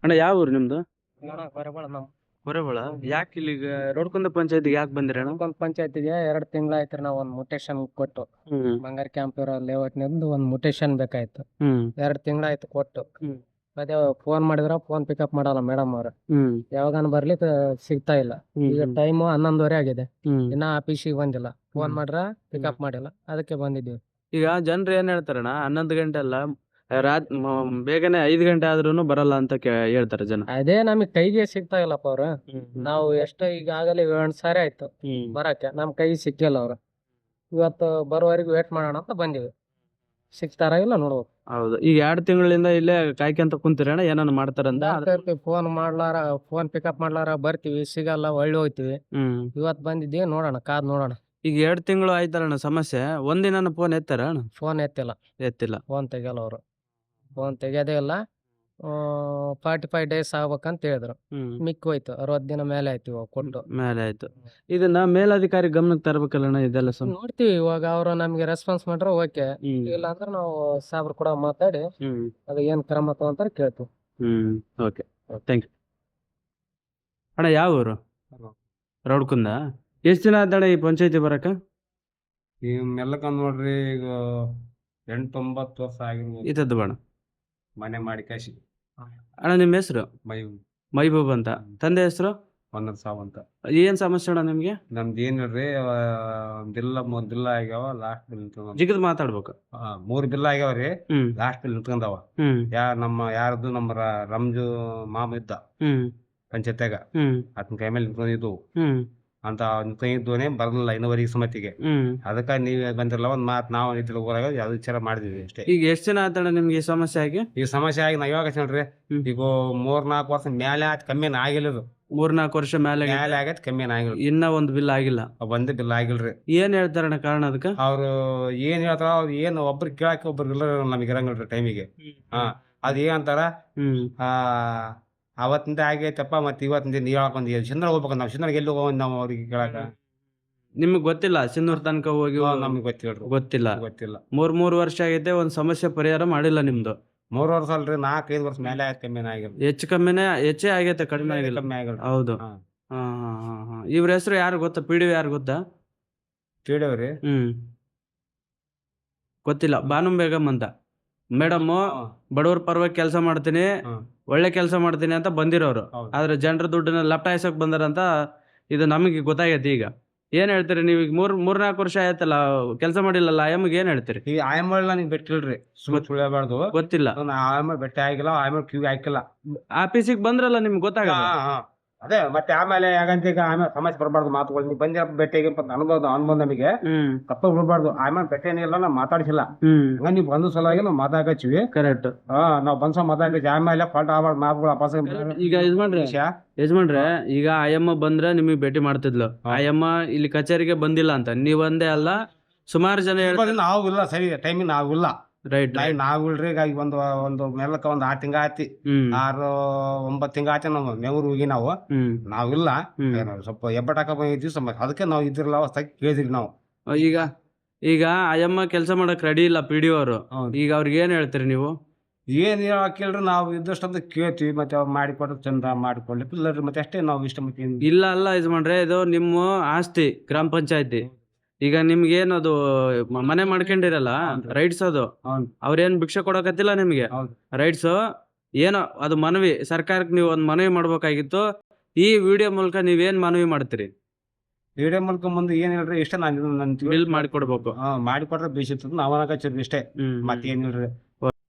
ಅಣ್ಣ ಯಾವ ಊರು ನಿಮ್ದು? ಬರಬೇಡ ನಮ್ಮ ಹೊರಬಳ. ಯಾಕೆ ಇಲ್ಲಿಗ ರೋಡ್ಕುಂದ ಪಂಚಾಯತಿಗೆ ಯಾಕೆ ಬಂದಿರಿ ಅಣ್ಣ? ಒಂದು ಪಂಚಾಯತಿಗೆ 2 ತಿಂಗಳು ಆಯ್ತು ನಾವು ಒಂದು ಮುಟೇಶನ್ ಕೊಟ್ಟು ಹ್ಮ್ ಬಂಗಾರ ಕ್ಯಾಂಪ್ ಇರೋ ಲೇಔಟ್ನಿಂದ ಒಂದು ಮುಟೇಶನ್ ಬೇಕಾಯ್ತು. ಹ್ಮ್ 2 ತಿಂಗಳು ಆಯ್ತು ಕೊಟ್ಟು. ಹ್ಮ್. ಅದೇ ಫೋನ್ ಮಾಡಿದ್ರ ಫೋನ್ ಪಿಕಪ್ ಮಾಡಲ್ಲ ಮೇಡಮ್ ಅವ್ರು. ಹ್ಮ್ ಯಾವಾಗನ ಬರ್ಲಿ ಸಿಗ್ತಾ ಇಲ್ಲ. ಈಗ ಟೈಮು 11:30 ಆಗಿದೆ, ಇನ್ನ ಆಫೀಸಿಗೆ ಬಂದಿಲ್ಲ. ಫೋನ್ ಮಾಡ್ರ ಪಿಕಪ್ ಮಾಡಿಲ್ಲ, ಅದಕ್ಕೆ ಬಂದಿದ್ದೀವಿ. ಈಗ ಜನರು ಏನ್ ಹೇಳ್ತಾರಣ್ಣ, 11 ಗಂಟೆ ಅಲ್ಲ ಬೇಗನೆ 5 ಗಂಟೆ ಆದ್ರೂನು ಬರಲ್ಲ ಅಂತ ಹೇಳ್ತಾರೆ ಜನ. ಅದೇ ನಮಗ್ ಕೈಗೆ ಸಿಗ್ತಾ ಇಲ್ಲಪ್ಪ ಅವ್ರು. ನಾವು ಎಷ್ಟು ಈಗಾಗಲೇ 7 ಸಾರಿ ಆಯ್ತು ಬರಕ್ಕೆ, ನಮ್ ಕೈಗೆ ಸಿಕ್ಕಿಲ್ಲ ಅವ್ರು. ಇವತ್ತು ಬರೋವರೆಗೂ ವೇಟ್ ಮಾಡೋಣ ಅಂತ ಬಂದಿವಿ. ಸಿಗ್ತಾರ ಇಲ್ಲ ನೋಡ್ಬೇಕು. ಹೌದು. ಈಗ 2 ತಿಂಗಳಿಂದ ಇಲ್ಲೇ ಕಾಯ್ಕೊಂತ ಕುಂತಿರಣ್ಣ, ಏನಾನ ಮಾಡ್ತಾರಂತ? ಫೋನ್ ಮಾಡ್ಲಾರ, ಫೋನ್ ಪಿಕಪ್ ಮಾಡ್ಲಾರ ಬರ್ತೀವಿ, ಸಿಗಲ್ಲ, ಒಳ್ಳೆ ಹೋಗ್ತಿವಿ. ಇವತ್ತು ಬಂದಿದ್ದೀವಿ, ನೋಡೋಣ, ಕಾದ್ ನೋಡೋಣ. ಈಗ 2 ತಿಂಗಳು ಆಯ್ತಲ್ಲ ಸಮಸ್ಯೆ, ಒಂದಿನ ಫೋನ್ ಎತ್ತಾರ ಅಣ್ಣ? ಫೋನ್ ಎತ್ತಿಲ್ಲ. ಫೋನ್ ತೆಗಿಯಲ್ಲ ಅವರು. ಫೋನ್ ತೆಗಿಯೋದೇ ಇಲ್ಲ. 45 ಡೇಸ್ ಆಗ್ಬೇಕಂತ ಹೇಳಿದ್ರು. ಮಿಕ್ಕಿ ಹೋಯ್ತು, 60 ದಿನ ಮೇಲೆ ಆಯ್ತು ಇವಾಗ ಕೊಟ್ಟು. ಮೇಲೆ ಆಯ್ತು. ಇದನ್ನ ಮೇಲಧಿಕಾರಿ ಗಮನಕ್ಕೆ ತರಬೇಕಲ್ಲ ಇದೆಲ್ಲ? ನೋಡ್ತೀವಿ ಇವಾಗ, ಅವರು ನಮ್ಗೆ ರೆಸ್ಪಾನ್ಸ್ ಮಾಡ್ರೆ ಓಕೆ, ಇಲ್ಲ ಅಂದ್ರೆ ನಾವು ಸಾಬ್ರು ಕೂಡ ಮಾತಾಡಿ ಅದು ಏನ್ ಕ್ರಮ ತಗೊಂತಾರೆ ಕೇಳ್ತೀವಿ. ಓಕೆ, ಥ್ಯಾಂಕ್ ಯು ಅಣ್ಣ. ಯಾವ ಊರು? ರೌಡ್ಕುಂದ. ಎಷ್ಟು ದಿನ ಆದಣ್ಣ ಈ ಪಂಚಾಯತಿ ಬರಕ? ಈ ಮೆಲ್ಲಕ ನೋಡ್ರಿ, ಈಗ 8-9 ವರ್ಷ ಆಗಿರ್ಬೋದು. ಇದ್ದದ್ದು ಬಣ್ಣ ಮನೆ ಮಾಡಿ ಕಾಶಿ. ಅಣ್ಣ ನಿಮ್ಮ ಹೆಸರು? ಮೈಬೂಬ್ ಅಂತ. ತಂದೆ ಹೆಸರು? ಒಂದರ ಸಾವಂತ. ಏನ್ ಸಮಸ್ಯೆ ಅಣ್ಣ ನಿಮ್ಗೆ? ನಮ್ದು ಏನ್ ಹೇಳ್ರಿ, ಮೂರ್ ಬಿಲ್ ಆಗ್ಯಾವ, ಲಾಸ್ಟ್ ಬಿಲ್ ಜಿಗದ್ ಮಾತಾಡ್ಬೇಕು. 3 ಬಿಲ್ ಆಗ್ಯಾವ್ರಿ, ಲಾಸ್ಟ್ ಬಿಲ್ ನಿಂತ್ಕೊಂಡಾವ. ಯಾರ್ದು ನಮ್ಮ ರಂಜು ಮಾಮ ಇದ್ದ ಪಂಚಾಯತ್ಯಾಗ, ಆತನ ಕೈ ಮೇಲೆ ನಿಂತ್ಕೊಂಡಿದ್ವು ಅಂತ ನಿಂತ್ಕೊಂಡಿದ್ವನೇ ಬರ್ಲಿಲ್ಲ ಇನ್ನುವರೆಗೆ ಸುಮತಿಗೆ. ಅದಕ್ಕ ನೀವ್ ಬಂದಿರಲ್ಲ, ಒಂದ್ ಮಾತ್ ನಾವು ಇದ್ರ ಊರಾಗ ಯಾವ್ದು ವಿಚಾರ ಮಾಡಿದ್ವಿ ಅಷ್ಟೇ. ಈಗ ಎಷ್ಟ್ ದಿನ ಆತಣ್ಣ ನಿಮ್ಗೆ ಈ ಸಮಸ್ಯೆ ಆಗಿ? ಈ ಸಮಸ್ಯೆ ಆಗಿ ನಾವ್ ಯಾವಾಗ ಹೇಳ್ರಿ, ಈಗ 3-4 ವರ್ಷ ಮೇಲೆ ಆಯ್ತು, ಕಮ್ಮಿನ ಆಗಿಲ್ಲ. 3-4 ವರ್ಷ ಮೇಲೆ ಆಗೈತೆ, ಕಮ್ಮಿನ ಆಗಿಲ್ಲ. ಇನ್ನ ಒಂದ್ ಬಿಲ್ ಆಗಿಲ್ಲ? ಒಂದೇ ಬಿಲ್ ಆಗಿಲ್ರಿ. ಏನ್ ಹೇಳ್ತಾರಣ್ಣ ಕಾರಣ ಅದಕ್ಕ? ಅವ್ರು ಏನ್ ಹೇಳ್ತಾರ, ಅವ್ರು ಏನ್ ಒಬ್ರು ಕೇಳಕ್ಕೆ ಒಬ್ರು ಇಲ್ಲ ನಮಗೆ ಇರಂಗಿಲ್ರಿ ಟೈಮಿಗೆ. ಅದ್ ಏನಂತಾರ, ಅವತ್ತಿಂದ ಆಗೈತಪ್ಪ, ಮತ್ತೆ ಇವತ್ತಿಂದ ನೀವ್ ಹೇಳಕ್ ಬಂದಿ ಸಿಂಧನ ಹೋಗ್ಬೇಕು. ನಾವು ಸಿಂಧನ ಎಲ್ಲಿ ಹೋಗೋದ್ ನಾವು ಅವ್ರಿಗೆ ಕೇಳಕ? ನಿಮ್ಗ್ ಗೊತ್ತಿಲ್ಲ ಸಿನ್ನೂರ್ ತನಕ ಹೋಗಿ? ನಮ್ಗೆ ಗೊತ್ತಿಲ್ಲ. 3 ವರ್ಷ ಆಗೈತೆ, ಒಂದ್ ಸಮಸ್ಯೆ ಪರಿಹಾರ ಮಾಡಿಲ್ಲ ನಿಮ್ದು? 3 ವರ್ಷ ಅಲ್ರಿ, 4-5 ವರ್ಷ ಮೇಲೆ ಆಯ್ತು, ಕಮ್ಮಿನ ಆಗಿಲ್ಲ. ಹೆಚ್ಚೇ ಆಗೈತೆ, ಕಡಿಮೆ ಆಗಿಲ್ಲ. ಕಮ್ಮಿ ಆಗಿಲ್ಲ. ಹೌದು. ಇವ್ರ ಹೆಸರು ಯಾರು ಗೊತ್ತಾ? PDO ಯಾರು ಗೊತ್ತಾ? ತಿಳಿಯವ್ರಿ? ಗೊತ್ತಿಲ್ಲ. ಬಾನು ಬೇಗಮ್ ಅಂತ ಮೇಡಮ್, ಬಡವ್ರ ಪರವಾಗಿ ಕೆಲಸ ಮಾಡ್ತೀನಿ, ಒಳ್ಳೆ ಕೆಲಸ ಮಾಡ್ತೀನಿ ಅಂತ ಬಂದಿರೋರು. ಆದ್ರೆ ಜನರ ದುಡ್ಡನ್ನ ಲಪ್ಟಾಯಿಸಕ್ ಬಂದಾರಂತ ಇದು ನಮಗೆ ಗೊತ್ತಾಗೈತಿ. ಈಗ ಏನ್ ಹೇಳ್ತೀರಿ ನೀವು? ಈಗ 3-4 ವರ್ಷ ಆಯ್ತಲ್ಲ ಕೆಲಸ ಮಾಡಿಲ್ಲಲ್ಲ, ಆಯಮ್ಮಗೆ ಏನ್ ಹೇಳ್ತೀರಿ? ಈ ಆಯಮ್ಮಳ್ ನನಗೆ ಬೆಟ್ಟಿಲ್ರಿ, ಸುಳ್ಯಬಾರ್ದು. ಗೊತ್ತಿಲ್ಲ. ಆಯಮ್ಮ ಬೆಟ್ಟ ಆಗಿಲ್ಲ, ಆಯಮ್ಮ ಕ್ಯೂ ಹಾಕಿಲ್ಲ. ಆಫೀಸಿಗೆ ಬಂದ್ರಲ್ಲ, ನಿಮ್ಗೆ ಗೊತ್ತಾಗಲ್ಲ. ಅದೇ ಮತ್ತೆ ಆಮೇಲೆ ಯಾಕಂತ ಈಗ ಆಮೇಲೆ ಸಮಸ್ಯೆ ಬರಬಾರ್ದು ಮಾತುಗಳು. ನೀವು ಬಂದಿರ ಬೆಟ್ಟಿಗೆ ಅನ್ಬೋದು ನಮಗೆ, ತಪ್ಪ ಬಿಡಬಾರ್ದು. ಆಮೇಲೆ ಬೆಟ್ಟೇನಿಲ್ಲ, ನಾವು ಮಾತಾಡಿಸಿಲ್ಲ. ಹಂಗ ನೀವು ಬಂದು ಸಲುವಾಗಿ ನಾವು ಮಾತಾಡ್ಕಚ್ಚಿವಿ. ಕರೆಕ್ಟ್. ನಾವು ಬಂದ್ಸ ಮಾತಾಡ್ಕಿ, ಆಮೇಲೆ ಫಾಲ್ಟ್ ಆಗಬಾರ್ದು ಮಾತುಗಳು ಅಪಾಸ. ಈಗ ಯಜಮಾನ್ರೆ, ಈಗ ಆಯಮ್ಮ ಬಂದ್ರೆ ನಿಮಗೆ ಭೇಟಿ ಮಾಡ್ತಿದ್ಲು. ಆಯಮ್ಮ ಇಲ್ಲಿ ಕಚೇರಿಗೆ ಬಂದಿಲ್ಲ ಅಂತ ನೀವಂದೇ ಅಲ್ಲ, ಸುಮಾರು ಜನ ನಾವು ಇಲ್ಲ, ಸರಿ ಟೈಮಿಂಗ್ ನಾವು ಇಲ್ಲ. ರೈಟ್. ನಾವ್ ಇಲ್ರಿ, ಒಂದು ಮೇಲಕ್ಕ 6 ತಿಂಗ ಆತಿ, 6-9 ತಿಂಗ ಆತಿ ನಾವು ಮೇವ್ರು ಹೋಗಿ ನಾವಿಲ್ಲ. ಸ್ವಲ್ಪ ಎಬ್ಬಟಾಕ ಬಂದಿದ್ವಿ, ಅದಕ್ಕೆ ನಾವು ಇದ್ರಲ್ಲ ಕೇಳಿದ್ರಿ ನಾವು. ಈಗ ಅಯ್ಯಮ್ಮ ಕೆಲಸ ಮಾಡಕ್ ರೆಡಿ ಇಲ್ಲ PDO ಅವರು. ಈಗ ಅವ್ರಿಗೆ ಏನ್ ಹೇಳ್ತೀರಿ ನೀವು? ಏನ್ ಕೇಳ್ರಿ, ನಾವು ಇದ್ದಷ್ಟಂತ ಕೇಳ್ತೀವಿ. ಮತ್ತೆ ಅವ್ರು ಮಾಡಿಕೊಟ್ರೆ ಚಂದ ಮಾಡಿಕೊಡ್ಲಿಕ್ಕೆ ಇಲ್ಲರಿ, ಮತ್ತೆ ಅಷ್ಟೇ ನಾವು ಇಷ್ಟ. ಮತ್ತೆ ಇಲ್ಲ ಯಜಮಾನ್ರೆ, ಇದು ನಿಮ್ಮ ಆಸ್ತಿ, ಗ್ರಾಮ ಪಂಚಾಯತಿ. ಈಗ ನಿಮ್ಗೇನದು ಮನೆ ಮಾಡ್ಕೊಂಡಿರಲ್ಲ, ರೈಟ್ಸ್ ಅದು. ಅವ್ರೇನ್ ಭಿಕ್ಷೆ ಕೊಡಕತ್ತಿಲ್ಲ ನಿಮ್ಗೆ, ರೈಟ್ಸ್ ಏನೋ ಅದು ಮನವಿ. ಸರ್ಕಾರಕ್ಕೆ ನೀವು ಒಂದ್ ಮನವಿ ಮಾಡ್ಬೇಕಾಗಿತ್ತು. ಈ ವಿಡಿಯೋ ಮೂಲಕ ನೀವೇನ್ ಮನವಿ ಮಾಡ್ತೀರಿ? ವಿಡಿಯೋ ಮೂಲಕ ಮುಂದೆ ಏನ್ ಹೇಳ್ರಿ, ಇಷ್ಟ ನಾನು ಬಿಲ್ ಮಾಡಿಕೊಡ್ಬೇಕು. ಮಾಡಿಕೊಟ್ರೆ ಬೇಸಿರ್ತದ, ನಾವ್ ಅನ್ನಕಚ್ಚಿರಿ ಇಷ್ಟೇ, ಮತ್ತೇನಿಲ್ರಿ.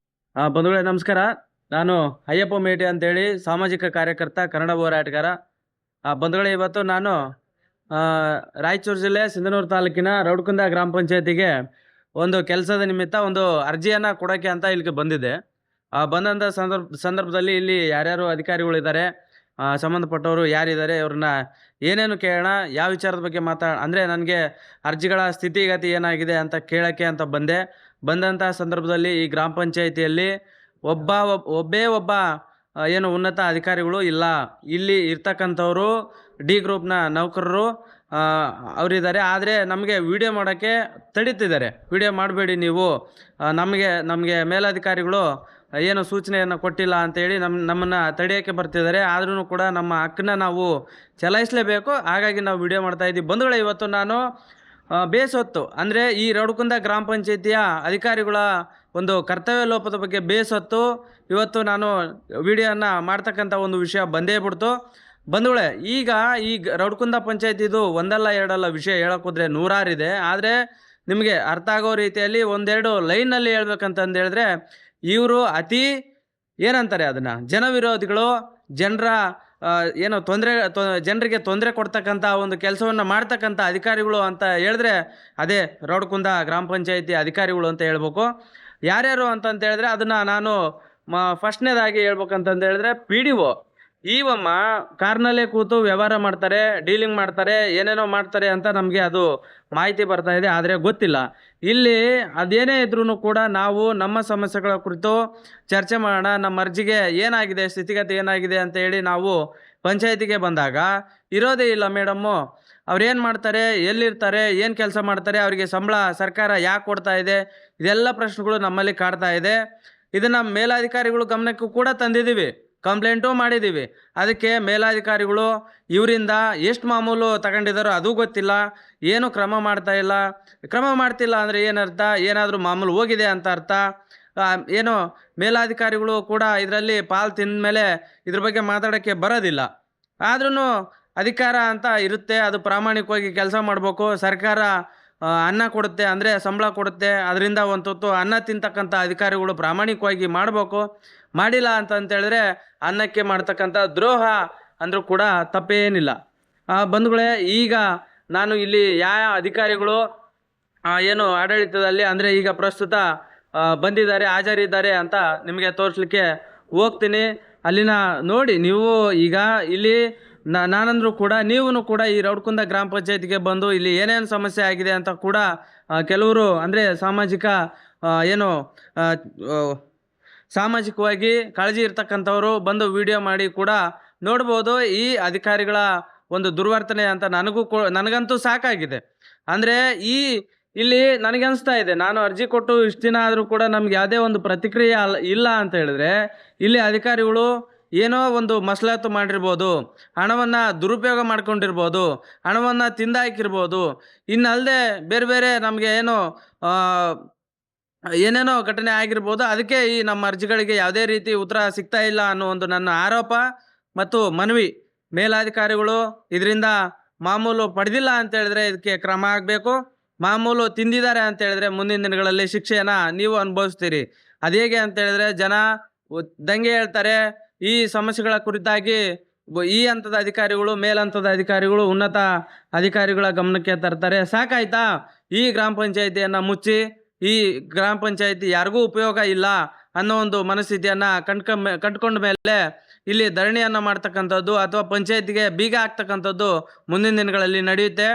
ಬಂಧುಗಳೇ ನಮಸ್ಕಾರ. ನಾನು ಅಯ್ಯಪ್ಪ ಮೇಟಿ ಅಂತೇಳಿ, ಸಾಮಾಜಿಕ ಕಾರ್ಯಕರ್ತ, ಕನ್ನಡ ಹೋರಾಟಗಾರ. ಬಂಧುಗಳೇ, ಇವತ್ತು ನಾನು ರಾಯಚೂರು ಜಿಲ್ಲೆ ಸಿಂಧನೂರು ತಾಲೂಕಿನ ರೌಡ್ಕುಂದ ಗ್ರಾಮ ಪಂಚಾಯತಿಗೆ ಒಂದು ಕೆಲಸದ ನಿಮಿತ್ತ ಒಂದು ಅರ್ಜಿಯನ್ನು ಕೊಡೋಕ್ಕೆ ಅಂತ ಇಲ್ಲಿಗೆ ಬಂದಿದ್ದೆ. ಬಂದಂಥ ಸಂದರ್ಭದಲ್ಲಿ ಇಲ್ಲಿ ಯಾರ್ಯಾರು ಅಧಿಕಾರಿಗಳಿದ್ದಾರೆ, ಸಂಬಂಧಪಟ್ಟವರು ಯಾರಿದ್ದಾರೆ, ಅವ್ರನ್ನ ಏನೇನು ಕೇಳೋಣ, ಯಾವ ವಿಚಾರದ ಬಗ್ಗೆ ಅಂದರೆ ನನಗೆ ಅರ್ಜಿಗಳ ಸ್ಥಿತಿಗತಿ ಏನಾಗಿದೆ ಅಂತ ಕೇಳೋಕ್ಕೆ ಅಂತ ಬಂದಂಥ ಸಂದರ್ಭದಲ್ಲಿ ಈ ಗ್ರಾಮ ಪಂಚಾಯಿತಿಯಲ್ಲಿ ಒಬ್ಬೇ ಒಬ್ಬ ಏನು ಉನ್ನತ ಅಧಿಕಾರಿಗಳು ಇಲ್ಲ. ಇಲ್ಲಿ ಇರ್ತಕ್ಕಂಥವರು D ಗ್ರೂಪ್ನ ನೌಕರರು ಅವರಿದ್ದಾರೆ. ಆದರೆ ನಮಗೆ ವಿಡಿಯೋ ಮಾಡೋಕ್ಕೆ ತಡೀತಿದ್ದಾರೆ. ವಿಡಿಯೋ ಮಾಡಬೇಡಿ ನೀವು, ನಮಗೆ ಮೇಲಧಿಕಾರಿಗಳು ಏನು ಸೂಚನೆಯನ್ನು ಕೊಟ್ಟಿಲ್ಲ ಅಂತೇಳಿ ನಮ್ಮನ್ನು ತಡೆಯೋಕ್ಕೆ ಬರ್ತಿದ್ದಾರೆ. ಆದ್ರೂ ಕೂಡ ನಮ್ಮ ಹಕ್ಕನ್ನ ನಾವು ಚಲಾಯಿಸಲೇಬೇಕು. ಹಾಗಾಗಿ ನಾವು ವಿಡಿಯೋ ಮಾಡ್ತಾ ಇದ್ದೀವಿ. ಬಂಧುಗಳೇ, ಇವತ್ತು ನಾನು ಬೇಸತ್ತು ಅಂದರೆ ಈ ರೌಡಕುಂದ ಗ್ರಾಮ ಪಂಚಾಯಿತಿಯ ಅಧಿಕಾರಿಗಳ ಒಂದು ಕರ್ತವ್ಯ ಲೋಪದ ಬಗ್ಗೆ ಬೇಸತ್ತು ಇವತ್ತು ನಾನು ವಿಡಿಯೋನ ಮಾಡ್ತಕ್ಕಂಥ ಒಂದು ವಿಷಯ ಬಂದೇ ಬಿಡ್ತು. ಬಂಧುಗಳೇ, ಈಗ ಈ ರೌಡಕುಂದ ಪಂಚಾಯತಿದು ಒಂದಲ್ಲ ಎರಡಲ್ಲ ವಿಷಯ ಹೇಳೋಕ್ಕೋದ್ರೆ ನೂರಾರಿದೆ. ಆದರೆ ನಿಮಗೆ ಅರ್ಥ ಆಗೋ ರೀತಿಯಲ್ಲಿ ಒಂದೆರಡು ಲೈನಲ್ಲಿ ಹೇಳ್ಬೇಕಂತಂದು ಹೇಳಿದ್ರೆ, ಇವರು ಅತಿ ಏನಂತಾರೆ ಅದನ್ನು ಜನವಿರೋಧಿಗಳು, ಜನರ ಏನು ಜನರಿಗೆ ತೊಂದರೆ ಕೊಡ್ತಕ್ಕಂಥ ಒಂದು ಕೆಲಸವನ್ನು ಮಾಡ್ತಕ್ಕಂಥ ಅಧಿಕಾರಿಗಳು ಅಂತ ಹೇಳಿದ್ರೆ ಅದೇ ರೌಡಕುಂದ ಗ್ರಾಮ ಪಂಚಾಯತಿ ಅಧಿಕಾರಿಗಳು ಅಂತ ಹೇಳ್ಬೇಕು. ಯಾರ್ಯಾರು ಅಂತಂತ ಹೇಳಿದ್ರೆ ಅದನ್ನು ನಾನು ಫಸ್ಟ್ನೇದಾಗಿ ಹೇಳ್ಬೇಕಂತಂದು ಹೇಳಿದ್ರೆ PDO ಇವಮ್ಮ ಕಾರ್ನಲ್ಲೇ ಕೂತು ವ್ಯವಹಾರ ಮಾಡ್ತಾರೆ, ಡೀಲಿಂಗ್ ಮಾಡ್ತಾರೆ, ಏನೇನೋ ಮಾಡ್ತಾರೆ ಅಂತ ನಮಗೆ ಅದು ಮಾಹಿತಿ ಬರ್ತಾ ಇದೆ. ಆದರೆ ಗೊತ್ತಿಲ್ಲ. ಇಲ್ಲಿ ಅದೇನೇ ಇದ್ರೂ ಕೂಡ ನಾವು ನಮ್ಮ ಸಮಸ್ಯೆಗಳ ಕುರಿತು ಚರ್ಚೆ ಮಾಡೋಣ. ನಮ್ಮ ಅರ್ಜಿಗೆ ಏನಾಗಿದೆ, ಸ್ಥಿತಿಗತಿ ಏನಾಗಿದೆ ಅಂತ ಹೇಳಿ ನಾವು ಪಂಚಾಯತಿಗೆ ಬಂದಾಗ ಇರೋದೇ ಇಲ್ಲ ಮೇಡಮ್ಮು. ಅವ್ರೇನು ಮಾಡ್ತಾರೆ, ಎಲ್ಲಿರ್ತಾರೆ, ಏನು ಕೆಲಸ ಮಾಡ್ತಾರೆ, ಅವರಿಗೆ ಸಂಬಳ ಸರ್ಕಾರ ಯಾಕೆ ಕೊಡ್ತಾ ಇದೆ, ಇದೆಲ್ಲ ಪ್ರಶ್ನೆಗಳು ನಮ್ಮಲ್ಲಿ ಕಾಡ್ತಾ ಇದೆ. ಇದನ್ನು ಮೇಲಾಧಿಕಾರಿಗಳು ಗಮನಕ್ಕೂ ಕೂಡ ತಂದಿದ್ದೀವಿ, ಕಂಪ್ಲೇಂಟು ಮಾಡಿದ್ದೀವಿ. ಅದಕ್ಕೆ ಮೇಲಾಧಿಕಾರಿಗಳು ಇವರಿಂದ ಎಷ್ಟು ಮಾಮೂಲು ತಗೊಂಡಿದ್ದಾರೋ ಅದು ಗೊತ್ತಿಲ್ಲ, ಏನು ಕ್ರಮ ಮಾಡ್ತಿಲ್ಲ ಅಂದರೆ ಏನರ್ಥ, ಏನಾದರೂ ಮಾಮೂಲು ಹೋಗಿದೆ ಅಂತ ಅರ್ಥ. ಏನೋ ಮೇಲಾಧಿಕಾರಿಗಳು ಕೂಡ ಇದರಲ್ಲಿ ಪಾಲು ತಿಂದ ಮೇಲೆ ಇದ್ರ ಬಗ್ಗೆ ಮಾತಾಡೋಕ್ಕೆ ಬರೋದಿಲ್ಲ. ಆದ್ರೂ ಅಧಿಕಾರ ಅಂತ ಇರುತ್ತೆ, ಅದು ಪ್ರಾಮಾಣಿಕವಾಗಿ ಕೆಲಸ ಮಾಡಬೇಕು. ಸರ್ಕಾರ ಅನ್ನ ಕೊಡುತ್ತೆ ಅಂದರೆ ಸಂಬಳ ಕೊಡುತ್ತೆ, ಅದರಿಂದ ಒಂದು ತುತ್ತು ಅನ್ನ ತಿಂತಕ್ಕಂಥ ಅಧಿಕಾರಿಗಳು ಪ್ರಾಮಾಣಿಕವಾಗಿ ಮಾಡಬೇಕು. ಮಾಡಿಲ್ಲ ಅಂತಂತೇಳಿದ್ರೆ ಅನ್ನಕ್ಕೆ ಮಾಡ್ತಕ್ಕಂಥ ದ್ರೋಹ ಅಂದರೂ ಕೂಡ ತಪ್ಪೇನಿಲ್ಲ. ಬಂಧುಗಳೇ, ಈಗ ನಾನು ಇಲ್ಲಿ ಯಾವ ಅಧಿಕಾರಿಗಳು ಏನು ಆಡಳಿತದಲ್ಲಿ ಅಂದರೆ ಈಗ ಪ್ರಸ್ತುತ ಬಂದಿದ್ದಾರೆ, ಹಾಜರಿದ್ದಾರೆ ಅಂತ ನಿಮಗೆ ತೋರಿಸ್ಲಿಕ್ಕೆ ಹೋಗ್ತೀನಿ. ಅಲ್ಲಿನ ನೋಡಿ ನೀವು. ಈಗ ಇಲ್ಲಿ ನಾನಂದ್ರೂ ಕೂಡ ನೀವು ಕೂಡ ಈ ರೌಡಕುಂದ ಗ್ರಾಮ ಪಂಚಾಯತಿಗೆ ಬಂದು ಇಲ್ಲಿ ಏನೇನು ಸಮಸ್ಯೆ ಆಗಿದೆ ಅಂತ ಕೂಡ ಕೆಲವರು ಅಂದರೆ ಸಾಮಾಜಿಕವಾಗಿ ಕಾಳಜಿ ಇರ್ತಕ್ಕಂಥವ್ರು ಬಂದು ವಿಡಿಯೋ ಮಾಡಿ ಕೂಡ ನೋಡ್ಬೋದು. ಈ ಅಧಿಕಾರಿಗಳ ಒಂದು ದುರ್ವರ್ತನೆ ಅಂತ ನನಗಂತೂ ಸಾಕಾಗಿದೆ. ಅಂದರೆ ಇಲ್ಲಿ ನನಗೆ ಅನಿಸ್ತಾ ಇದೆ, ನಾನು ಅರ್ಜಿ ಕೊಟ್ಟು ಇಷ್ಟು ದಿನ ಆದರೂ ಕೂಡ ನಮ್ಗೆ ಯಾವುದೇ ಒಂದು ಪ್ರತಿಕ್ರಿಯೆ ಇಲ್ಲ ಅಂತ ಹೇಳಿದ್ರೆ ಇಲ್ಲಿ ಅಧಿಕಾರಿಗಳು ಏನೋ ಒಂದು ಮಸಲತ್ತು ಮಾಡಿರ್ಬೋದು, ಹಣವನ್ನು ದುರುಪಯೋಗ ಮಾಡ್ಕೊಂಡಿರ್ಬೋದು, ಹಣವನ್ನು ತಿಂದಾಕಿರ್ಬೋದು, ಇನ್ನಲ್ಲದೆ ಬೇರೆ ಬೇರೆ ನಮಗೆ ಏನೇನೋ ಘಟನೆ ಆಗಿರ್ಬೋದು. ಅದಕ್ಕೆ ಈ ನಮ್ಮ ಅರ್ಜಿಗಳಿಗೆ ಯಾವುದೇ ರೀತಿ ಉತ್ತರ ಸಿಗ್ತಾ ಇಲ್ಲ ಅನ್ನೋ ಒಂದು ನನ್ನ ಆರೋಪ ಮತ್ತು ಮನವಿ. ಮೇಲಾಧಿಕಾರಿಗಳು ಇದರಿಂದ ಮಾಮೂಲು ಪಡೆದಿಲ್ಲ ಅಂತ ಹೇಳಿದ್ರೆ ಇದಕ್ಕೆ ಕ್ರಮ ಆಗಬೇಕು. ಮಾಮೂಲು ತಿಂದಿದ್ದಾರೆ ಅಂತ ಹೇಳಿದ್ರೆ ಮುಂದಿನ ದಿನಗಳಲ್ಲಿ ಶಿಕ್ಷೆಯನ್ನು ನೀವು ಅನುಭವಿಸ್ತೀರಿ. ಅದು ಹೇಗೆ ಅಂತ ಹೇಳಿದ್ರೆ ಜನ ದಂಗೆ ಹೇಳ್ತಾರೆ. ಈ ಸಮಸ್ಯೆಗಳ ಕುರಿತಾಗಿ ಈ ಹಂತದ ಅಧಿಕಾರಿಗಳು, ಮೇಲ್ಹಂತದ ಅಧಿಕಾರಿಗಳು, ಉನ್ನತ ಅಧಿಕಾರಿಗಳ ಗಮನಕ್ಕೆ ತರ್ತಾರೆ. ಸಾಕಾಯ್ತಾ ಈ ಗ್ರಾಮ ಪಂಚಾಯಿತಿಯನ್ನು ಮುಚ್ಚಿ, ಈ ಗ್ರಾಮ ಪಂಚಾಯಿತಿ ಯಾರಿಗೂ ಉಪಯೋಗ ಇಲ್ಲ ಅನ್ನೋ ಒಂದು ಮನಸ್ಥಿತಿಯನ್ನು ಕಂಡ್ಕೊಂಡ ಮೇಲೆ ಇಲ್ಲಿ ಧರಣಿಯನ್ನು ಮಾಡ್ತಕ್ಕಂಥದ್ದು ಅಥವಾ ಪಂಚಾಯತಿಗೆ ಬೀಗ ಹಾಕ್ತಕ್ಕಂಥದ್ದು ಮುಂದಿನ ದಿನಗಳಲ್ಲಿ ನಡೆಯುತ್ತೆ.